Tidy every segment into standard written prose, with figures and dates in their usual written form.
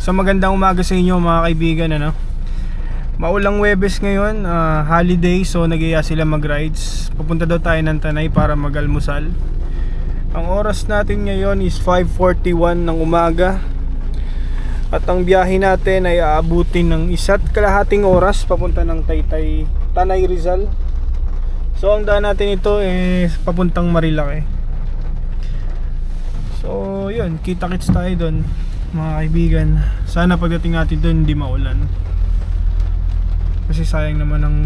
So magandang umaga sa inyo mga kaibigan, ano? Maulang Huwebes ngayon, holiday, so nag-iya sila mag-rides. Pupunta daw tayo ng Tanay para mag-almusal. Ang oras natin ngayon is 5:41 ng umaga. At ang biyahe natin ay aabutin ng 1.5 oras papunta ng Taytay, Tanay, Rizal. So ang daan natin ito is papuntang Marilaki. So yun, kita-kits tayo doon mga kaibigan. Sana pagdating natin doon hindi maulan, kasi sayang naman ang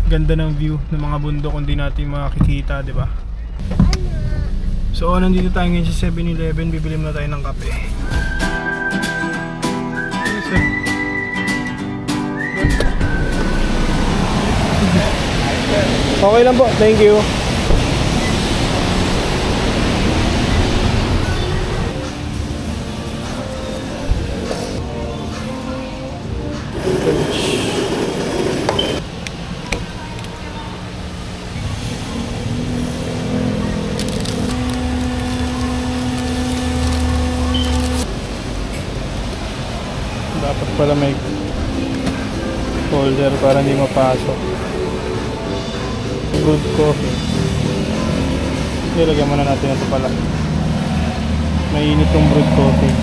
ganda ng view ng mga bundok kung di natin makikita, di ba? So nandito tayo ngayon sa 7-Eleven, bibili muna tayo ng kape. Okay lang po, thank you. Dapat pala may holder para hindi mapasok. Brewed coffee. Nilagyan muna natin ito pala. Mainit yung brewed coffee.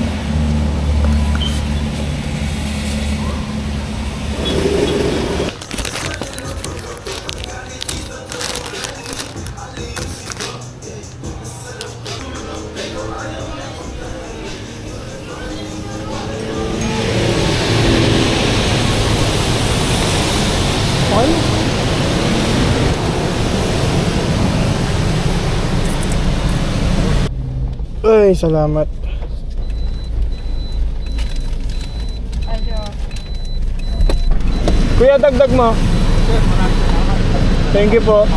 Ay, salamat. Kuya, dagdag mo. Thank you po.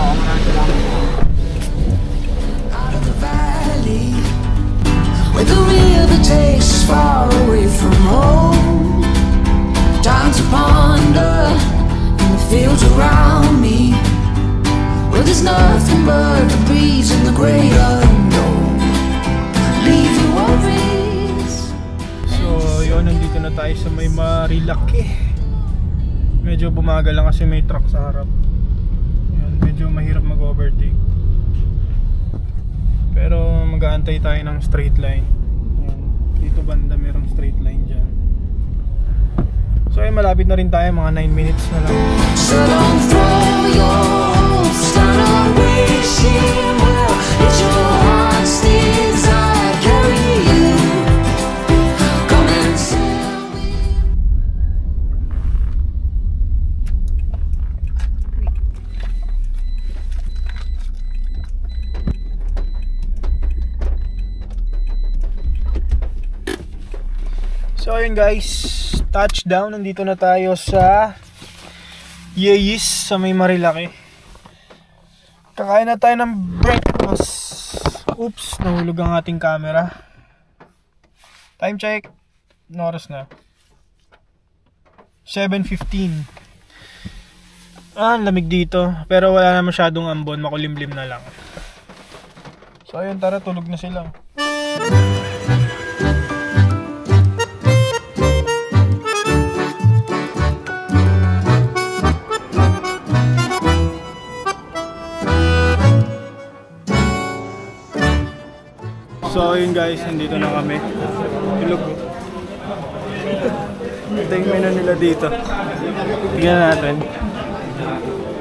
Where the river takes far away from home, time to ponder in the fields around me, where there's nothing but the breeze and the great unknown. So yun, nandito na tayo sa may Marilaki. Medyo bumagal lang kasi may truck sa harap. Yan, medyo mahirap mag-overtake. Pero mag-aantay tayo ng straight line. Yan, dito banda merong straight line dyan. So ay malapit na rin tayo, mga 9 minutes na lang. So don't throw your hopes down a wishing well, let your heart's desire carry you. Come and sail with. So ayun guys, touchdown, nandito na tayo sa Yeyis sa may Marilaki. Kakain na tayo ng breakfast. Oops, nahulog ang ating camera. Time check. Ano oras na? 7:15. Lamig dito, pero wala na masyadong ambon, makulimlim na lang. So ayun, tara, tulog na sila. So yun guys, nandito na kami. Tulog. Ito yung menu nila dito. Tignan natin.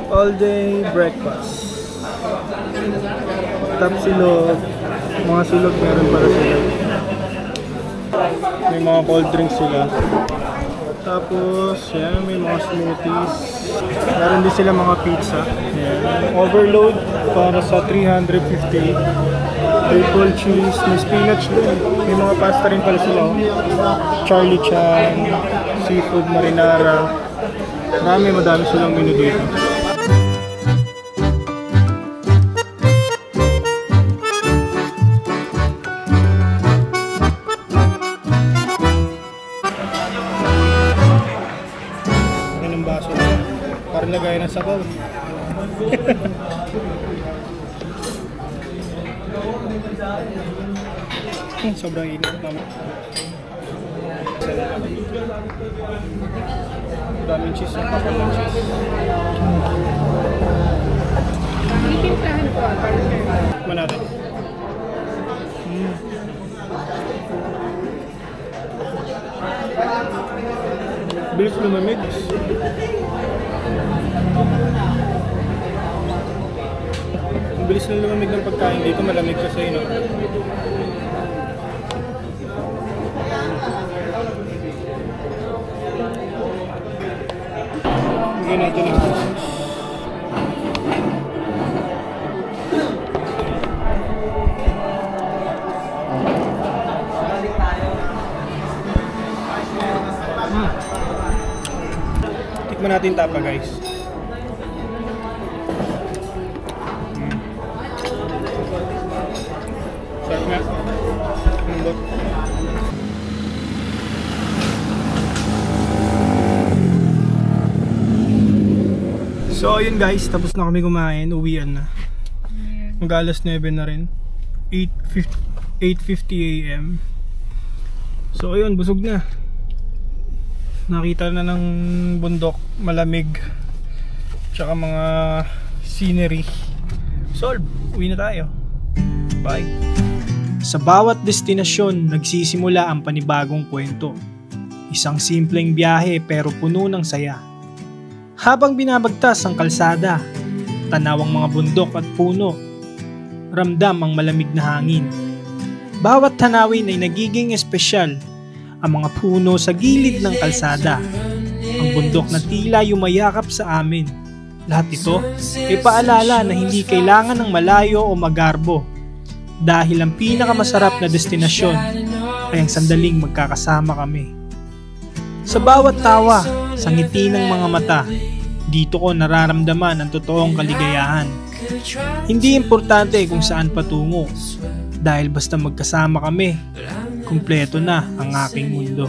All day breakfast. Top silog. Mga silog meron para sila. May mga cold drinks sila. Tapos yan, may mga smoothies. Meron din sila mga pizza. Yan. Overload para sa 350. Triple cheese, may spinach din. May mga pasta rin pala sila. Charlie Chan, seafood marinara. Madami silang menu dito. Yan ang baso nila. Parang lagay ng sabaw. Sobrang init naman. Daming cheese, ang kapal ng cheese. Itimplahan ko, partner. Tikman natin. Bilis lumamig. Ang bilis lang lumamig ng pagkain dito, malamig kasi, no? Bigyan natin ng sauce. Tikman natin tapa, guys. Sarap nga. Lambot. So ayun guys, tapos na kami kumain, uwian na. Mag-alas 9 na rin. 8:50 AM. So ayun, busog na. Nakita na ng bundok, malamig, tsaka mga scenery. Solve, uwi na tayo. Bye. Sa bawat destinasyon, nagsisimula ang panibagong kwento. Isang simpleng biyahe pero puno ng saya. Habang binabagtas ang kalsada, tanaw ang mga bundok at puno, ramdam ang malamig na hangin. Bawat tanawin ay nagiging espesyal. Ang mga puno sa gilid ng kalsada, ang bundok na tila yumayakap sa amin. Lahat ito ay paalala na hindi kailangan ng malayo o magarbo, dahil ang pinakamasarap na destinasyon ay ang sandaling magkakasama kami. Sa bawat tawa, sa ngiti ng mga mata, dito ko nararamdaman ang totoong kaligayahan. Hindi importante kung saan patungo, dahil basta magkasama kami, kumpleto na ang aking mundo.